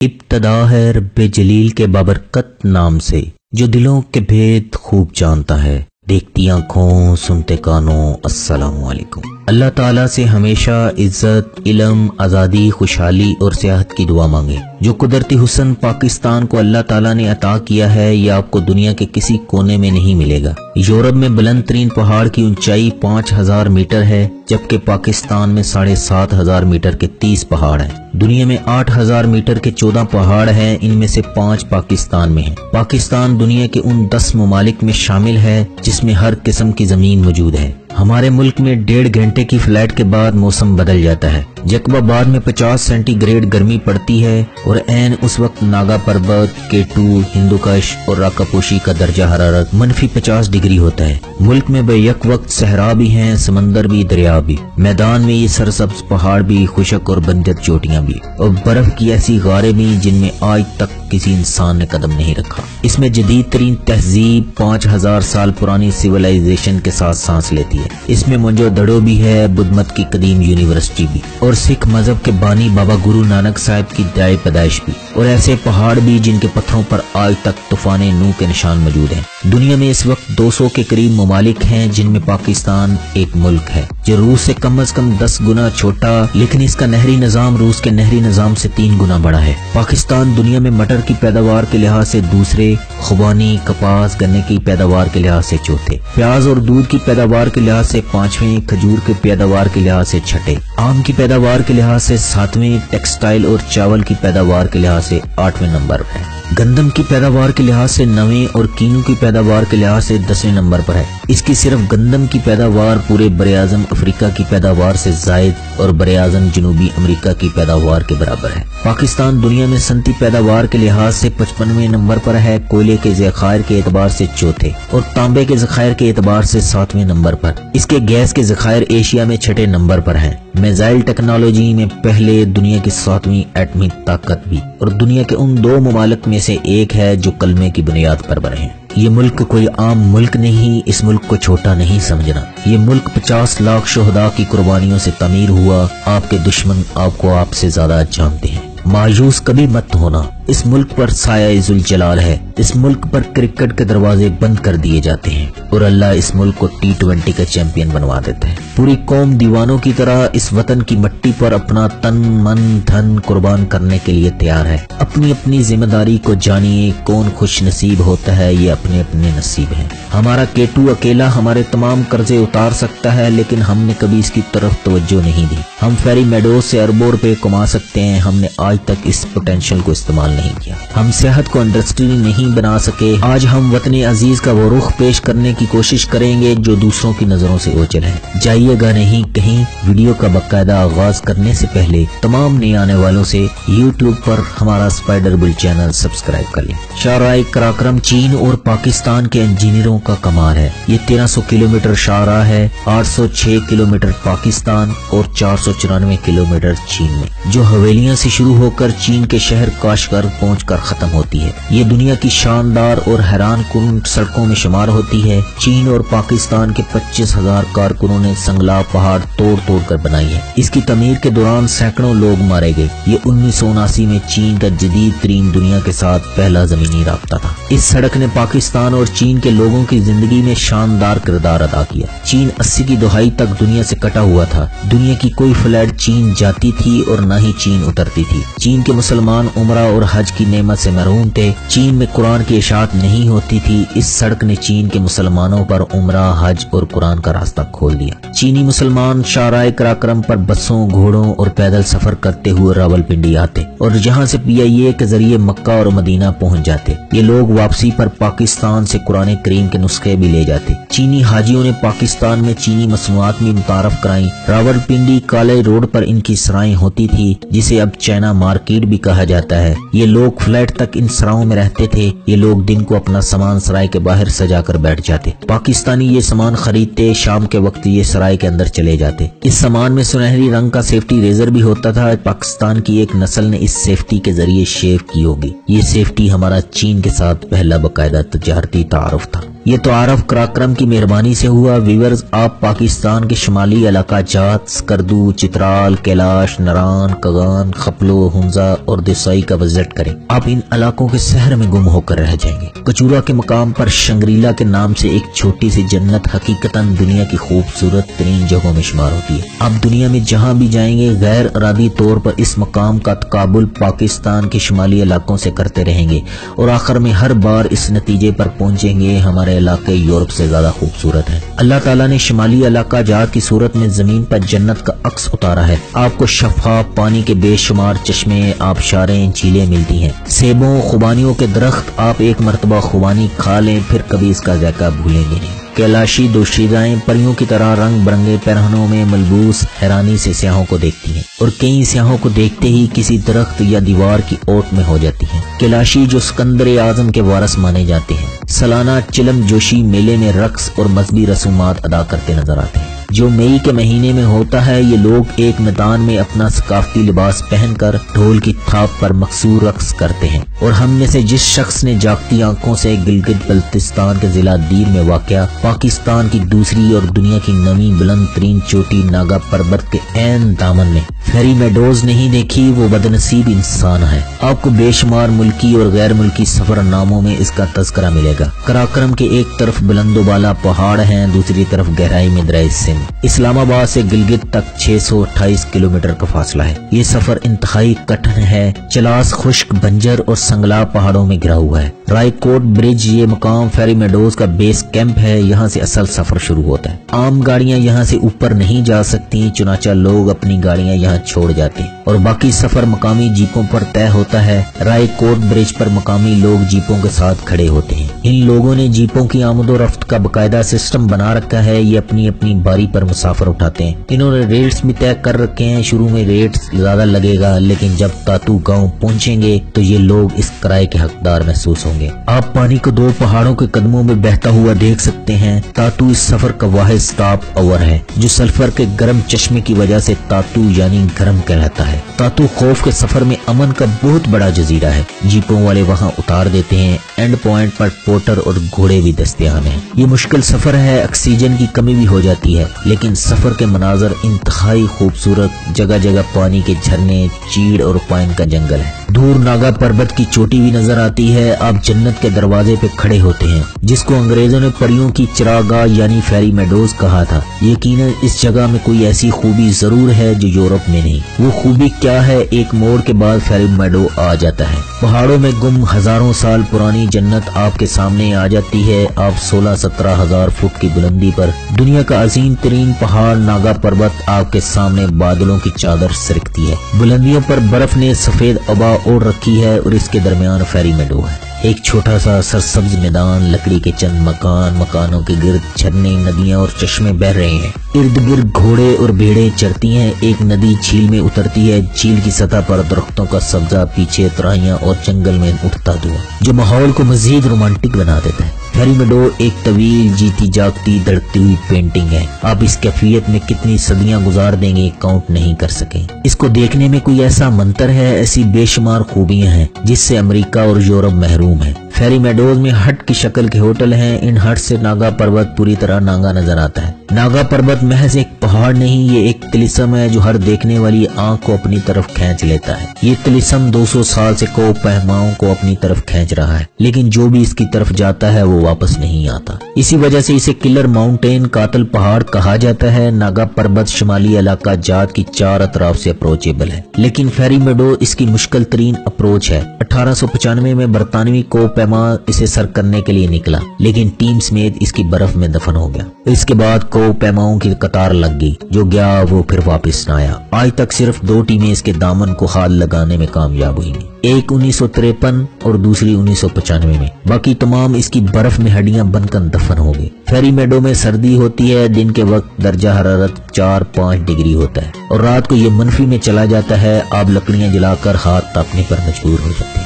ابتدا ہے رب جلیل کے بابرکت نام سے، جو دلوں کے بھید خوب جانتا ہے، دیکھتی آنکھوں سنتے کانوں۔ السلام علیکم۔ اللہ تعالیٰ سے ہمیشہ عزت، علم، آزادی، خوشحالی اور صحت کی دعا مانگیں۔ جو قدرتی حسن پاکستان کو اللہ تعالیٰ نے عطا کیا ہے، یہ آپ کو دنیا کے کسی کونے میں نہیں ملے گا۔ یورپ میں بلند ترین پہاڑ کی اونچائی 5000 میٹر ہے، جبکہ پاکستان میں 7500 میٹر کے 30 پہاڑ ہیں۔ دنیا میں 8000 میٹر کے 14 پہاڑ ہیں، ان میں سے 5 پاکستان میں ہیں۔ پاکستان دنیا کے ان 10 ممالک میں شامل ہے جس میں ہر قسم کی زمین موجود ہے۔ ہمارے ملک میں 1.5 گھنٹے کی فلائٹ کے بعد موسم بدل جاتا ہے۔ جقبہ باد میں 50 سینٹی گریڈ گرمی پڑتی ہے اور عین اس وقت ناگا پربت، کیٹو، ہندوکش اور راکا پوشی کا درجہ حرارت -50 ڈگری ہوتا ہے۔ ملک میں بے یک وقت صحرا بھی ہیں، سمندر بھی، دریا بھی۔ میدان میں یہ سرسبز پہاڑ بھی، خشک اور بنجر چوٹیاں بھی، اور برف کی ایسی غاریں بھی جن میں آج تک کسی انسان نے قدم نہیں رکھا۔ اس میں جدید ترین تہذیب 5000 سال پرانی سویلائزیشن کے ساتھ سانس لیتی ہے۔ اس میں منجو دڑو بھی ہے، بدھ مت کی قدیم یونیورسٹی بھی، اور سکھ مذہب کے بانی بابا گرو نانک صاحب کی جائے پیدائش بھی، اور ایسے پہاڑ بھی جن کے پتھروں پر آج تک طوفان نوح کے نشان موجود ہیں۔ دنیا میں اس وقت 200 کے قریب ممالک ہیں، جن میں پاکستان ایک ملک ہے جو روس سے کم از کم 10 گنا چھوٹا، لیکن اس کا نہری نظام روس کے نہری نظام سے 3 گنا بڑا ہے۔ پاکستان دنیا میں مٹر کی پیداوار کے لحاظ سے دوسرے، خوبانی، کپاس، گنے کی پیداوار کے لحاظ سے چوتھے، پیاز اور دودھ کی پیداوار کے لحاظ سے 5ویں، کھجور کی پیداوار کے لحاظ سے 6، آم کی پیداوار کے لحاظ سے 7ویں، ٹیکسٹائل اور چاول کی پیداوار کے لحاظ سے 8ویں نمبر پر ہے۔ گندم کی پیداوار کے لحاظ سے 9ویں اور کینو کی پیداوار کے لحاظ سے 10ویں نمبر پر ہے۔ اس کی صرف گندم کی پیداوار پورے براعظم افریقہ کی پیداوار سے زائد اور براعظم جنوبی امریکہ کی پیداوار کے برابر ہے۔ پاکستان دنیا میں صنعتی پیداوار کے لحاظ سے 55ویں نمبر پر ہے، کوئلے کے ذخائر کے اعتبار سے چوتھے اور تانبے کے ذخائر کے اعتبار سے 7ویں نمبر پر۔ اس کے گیس کے ذخائر ایشیا میں 6 نمبر پر ہیں۔ میزائل ٹیکنالوجی میں پہلے، دنیا کی 7ویں ایٹمی طاقت بھی، اور دنیا کے ان 2 ممالک میں سے ایک ہے جو کلمے کی بنیاد پر بنے ہیں۔ یہ ملک کوئی عام ملک نہیں، اس ملک کو چھوٹا نہیں سمجھنا۔ یہ ملک 50 لاکھ شہداء کی قربانیوں سے تعمیر ہوا۔ آپ کے دشمن آپ کو آپ سے زیادہ جانتے ہیں۔ مایوس کبھی مت ہونا، اس ملک پر سایہ ذوالجلال ہے۔ اس ملک پر کرکٹ کے دروازے بند کر دیے جاتے ہیں اور اللہ اس ملک کو T20 کا چیمپئن بنوا دیتا ہے۔ پوری قوم دیوانوں کی طرح اس وطن کی مٹی پر اپنا تن، من، دھن قربان کرنے کے لیے تیار ہے۔ اپنی اپنی ذمہ داری کو جانیے، کون خوش نصیب ہوتا ہے، یہ اپنے اپنے نصیب ہیں۔ ہمارا کیٹو اکیلا ہمارے تمام قرضے اتار سکتا ہے، لیکن ہم نے کبھی اس کی طرف توجہ نہیں دی۔ ہم فیری میڈوز سے اربوں روپے کما سکتے ہیں، ہم نے آج تک اس پوٹینشل کو استعمال نہیں کیا۔ ہم صحت کو انڈسٹری نہیں بنا سکے۔ آج ہم وطن عزیز کا وہ رخ پیش کرنے کی کوشش کریں گے جو دوسروں کی نظروں سے اوجھل ہے۔ جائیے گا نہیں کہیں۔ ویڈیو کا باقاعدہ آغاز کرنے سے پہلے تمام نئے آنے والوں سے YouTube پر ہمارا اسپائڈر بل چینل سبسکرائب کر لیں۔ شاہراہ قراقرم چین اور پاکستان کے انجینئروں کا کمال ہے۔ یہ 1300 کلومیٹر شاہراہ ہے، 806 کلومیٹر پاکستان اور 494 کلومیٹر چین میں، جو حویلیاں سے شروع ہو کر چین کے شہر کاشغر پہنچ کر ختم ہوتی ہے۔ یہ دنیا کی شاندار اور حیران کن سڑکوں میں شمار ہوتی ہے۔ چین اور پاکستان کے 25,000 کارکنوں نے سنگلا پہاڑ توڑ توڑ کر بنائی ہے۔ اس کی تعمیر کے دوران سینکڑوں لوگ مارے گئے۔ یہ 1979 میں چین کا جدید ترین دنیا کے ساتھ پہلا زمینی رابطہ تھا۔ اس سڑک نے پاکستان اور چین کے لوگوں کی زندگی میں شاندار کردار ادا کیا۔ چین 80 کی دہائی تک دنیا سے کٹا ہوا تھا۔ دنیا کی کوئی فلائٹ چین جاتی تھی اور نہ ہی چین اترتی تھی۔ چین کے مسلمان عمرہ اور حج کی نعمت سے محروم تھے۔ چین میں قرآن کی اشاعت نہیں ہوتی تھی۔ اس سڑک نے چین کے مسلمانوں پر عمرہ، حج اور قرآن کا راستہ کھول دیا۔ چینی مسلمان شاہراہ قراقرم پر بسوں، گھوڑوں اور پیدل سفر کرتے ہوئے راولپنڈی آتے اور جہاں سے PIA کے ذریعے مکہ اور مدینہ پہنچ جاتے۔ یہ لوگ واپسی پر پاکستان سے قرآن کریم کے نسخے بھی لے جاتے۔ چینی حاجیوں نے پاکستان میں چینی مصنوعات بھی متعارف کرائیں۔ راولپنڈی کالے روڈ پر ان کی سرائیں ہوتی تھی، جسے اب چائنا مارکیٹ بھی کہا جاتا ہے۔ یہ لوگ فلیٹ تک ان سراؤں میں رہتے تھے۔ یہ لوگ دن کو اپنا سامان سرائے کے باہر سجا کر بیٹھ جاتے۔ پاکستانی یہ سامان خریدتے، شام کے وقت یہ سرائے کے اندر چلے جاتے۔ اس سامان میں سنہری رنگ کا سیفٹی ریزر بھی ہوتا تھا۔ پاکستان کی ایک نسل نے اس سیفٹی کے ذریعے شیو کی ہوگی۔ یہ سیفٹی ہمارا چین کے ساتھ پہلا باقاعدہ تجارتی تعارف تھا۔ یہ تو عارف کراکرم کی مہربانی سے ہوا۔ ویورز، آپ پاکستان کے شمالی علاقہ جات سکردو، چترال، کیلاش، نران، کغان، خپلو، ہنزا اور دیسائی کا وزٹ کریں۔ آپ ان علاقوں کے سحر میں گم ہو کر رہ جائیں گے۔ کچورا کے مقام پر شنگریلا کے نام سے ایک چھوٹی سی جنت حقیقتاً دنیا کی خوبصورت ترین جگہوں میں شمار ہوتی ہے۔ آپ دنیا میں جہاں بھی جائیں گے غیر ارادی طور پر اس مقام کا تقابل پاکستان کے شمالی علاقوں سے کرتے رہیں گے اور آخر میں ہر بار اس نتیجے پر پہنچیں گے ہمارے علاقے یورپ سے زیادہ خوبصورت ہے۔ اللہ تعالیٰ نے شمالی علاقہ جات کی صورت میں زمین پر جنت کا عکس اتارا ہے۔ آپ کو شفاف پانی کے بے شمار چشمے، آبشاریں، جھیلیں ملتی ہیں، سیبوں، خوبانیوں کے درخت۔ آپ ایک مرتبہ خوبانی کھا لیں پھر کبھی اس کا ذائقہ بھولیں گے نہیں۔ کیلاشی دوشیزائیں پریوں کی طرح رنگ برنگے پہنوں میں ملبوس حیرانی سے سیاحوں کو دیکھتی ہیں اور کئی سیاحوں کو دیکھتے ہی کسی درخت یا دیوار کی اوٹ میں ہو جاتی ہیں۔ کیلاشی جو سکندر اعظم کے وارث مانے جاتے ہیں، سالانہ چلم جوشی میلے میں رقص اور مذہبی رسومات ادا کرتے نظر آتے ہیں جو مئی کے مہینے میں ہوتا ہے۔ یہ لوگ ایک میدان میں اپنا ثقافتی لباس پہن کر ڈھول کی تھاپ پر مقصور رقص کرتے ہیں اور ہم میں سے جس شخص نے جاگتی آنکھوں سے گلگت بلتستان کے ضلع دیر میں واقع پاکستان کی دوسری اور دنیا کی نویں بلند ترین چوٹی ناگا پربت کے عین دامن میں فیری میڈوز نہیں دیکھی وہ بدنصیب انسان ہے۔ آپ کو بے شمار ملکی اور غیر ملکی سفر ناموں میں اس کا تذکرہ ملے گا۔ کراکرم کے ایک طرف بلند و بالا پہاڑ ہیں، دوسری طرف گہرائی میں دریا سندھ۔ اسلام آباد سے گلگت تک 628 کلومیٹر کا فاصلہ ہے۔ یہ سفر انتہائی کٹھن ہے، چلاس خشک بنجر اور سنگلا پہاڑوں میں گھرا ہوا ہے۔ رائے کوٹ برج یہ مقام فیری میڈوز کا بیس کیمپ ہے، یہاں سے اصل سفر شروع ہوتا ہے۔ عام گاڑیاں یہاں سے اوپر نہیں جا سکتی، چنانچہ لوگ اپنی گاڑیاں یہاں چھوڑ جاتے ہیں اور باقی سفر مقامی جیپوں پر طے ہوتا ہے۔ رائے کوٹ برج پر مقامی لوگ جیپوں کے ساتھ کھڑے ہوتے ہیں۔ ان لوگوں نے جیپوں کی آمد و رفت کا باقاعدہ سسٹم بنا رکھا ہے، یہ اپنی اپنی باری پر مسافر اٹھاتے ہیں۔ انہوں نے ریٹس بھی طے کر رکھے ہیں، شروع میں ریٹس زیادہ لگے گا لیکن جب تاتو گاؤں پہنچیں گے تو یہ لوگ اس کرائے کے حقدار محسوس ہوں گے۔ آپ پانی کو دو پہاڑوں کے قدموں میں بہتا ہوا دیکھ سکتے ہیں۔ تاتو اس سفر کا واحد سٹاپ اوور ہے جو سلفر کے گرم چشمے کی وجہ سے تاتو یعنی گرم کہلاتا ہے۔ تاتو خوف کے سفر میں امن کا بہت بڑا جزیرہ ہے، جیپوں والے وہاں اتار دیتے ہیں۔ اینڈ پوائنٹ پر پورٹر اور گھوڑے بھی دستیاب ہیں۔ یہ مشکل سفر ہے، آکسیجن کی کمی بھی ہو جاتی ہے لیکن سفر کے مناظر انتہائی خوبصورت، جگہ جگہ پانی کے جھرنے، چیڑ اور پائن کا جنگل ہے۔ دور ناگا پربت کی چوٹی بھی نظر آتی ہے۔ آپ جنت کے دروازے پہ کھڑے ہوتے ہیں جس کو انگریزوں نے پریوں کی چراگاہ یعنی فیری میڈوز کہا تھا۔ یقیناً اس جگہ میں کوئی ایسی خوبی ضرور ہے جو یورپ میں نہیں۔ وہ خوبی کیا ہے؟ ایک موڑ کے بعد فیری میڈو آ جاتا ہے، پہاڑوں میں گم ہزاروں سال پرانی جنت آپ کے سامنے آ جاتی ہے۔ آپ 16-17 ہزار فٹ کی بلندی پر دنیا کا عظیم ترین پہاڑ ناگا پربت آپ کے سامنے بادلوں کی چادر سرکتی ہے۔ بلندیوں پر برف نے سفید ابا اوڑھ رکھی ہے اور اس کے درمیان فیری میڈو ہے، ایک چھوٹا سا سرسبز میدان، لکڑی کے چند مکان، مکانوں کے گرد جھرنے، ندیاں اور چشمے بہہ رہے ہیں۔ ارد گرد گھوڑے اور بھیڑیں چرتی ہیں۔ ایک ندی جھیل میں اترتی ہے، جھیل کی سطح پر درختوں کا سبزہ، پیچھے تراہیاں اور جنگل میں اٹھتا دھواں جو ماحول کو مزید رومانٹک بنا دیتا ہے۔ فیری میڈو ایک طویل، جیتی جاگتی، دھڑکتی ہوئی پینٹنگ ہے۔ آپ اس کیفیت میں کتنی صدیاں گزار دیں گے کاؤنٹ نہیں کر سکیں۔ اس کو دیکھنے میں کوئی ایسا منتر ہے، ایسی بے شمار خوبیاں ہیں جس سے امریکہ اور یورپ محروم ہے۔ فیری میڈوز میں ہٹ کی شکل کے ہوٹل ہیں، ان ہٹ سے ناگا پربت پوری طرح ناگا نظر آتا ہے۔ ناگا پربت محض ایک پہاڑ نہیں، یہ ایک طلسم ہے جو ہر دیکھنے والی آنکھ کو اپنی طرف کھینچ لیتا ہے۔ یہ طلسم 200 سال سے کو پہماؤں کو اپنی طرف کھینچ رہا ہے لیکن جو بھی اس کی طرف جاتا ہے وہ واپس نہیں آتا۔ اسی وجہ سے اسے کلر ماؤنٹین، قاتل پہاڑ کہا جاتا ہے۔ ناگا پربت شمالی علاقہ جات کی چار اطراف سے اپروچیبل ہے لیکن فیری میڈو اس کی مشکل ترین اپروچ ہے۔ 1895 میں برطانوی کو پیما اسے سر کرنے کے لیے نکلا لیکن ٹیم سمیت اس کی برف میں دفن ہو گیا۔ اس کے بعد کو پیماؤں کی قطار لگ گئی، جو گیا وہ پھر واپس نہ آیا۔ آج تک صرف 2 ٹیمیں اس کے دامن کو ہاتھ لگانے میں کامیاب ہوئی ہیں، ایک 1953 اور دوسری 1995 میں۔ باقی تمام اس کی برف میں ہڈیاں بن کر دفن ہو گئی۔ فیری میڈو میں سردی ہوتی ہے، دن کے وقت درجہ حرارت 4-5 ڈگری ہوتا ہے اور رات کو یہ منفی میں چلا جاتا ہے۔ آپ لکڑیاں جلا کر ہاتھ تاپنے پر مجبور ہو جاتے ہیں۔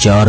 4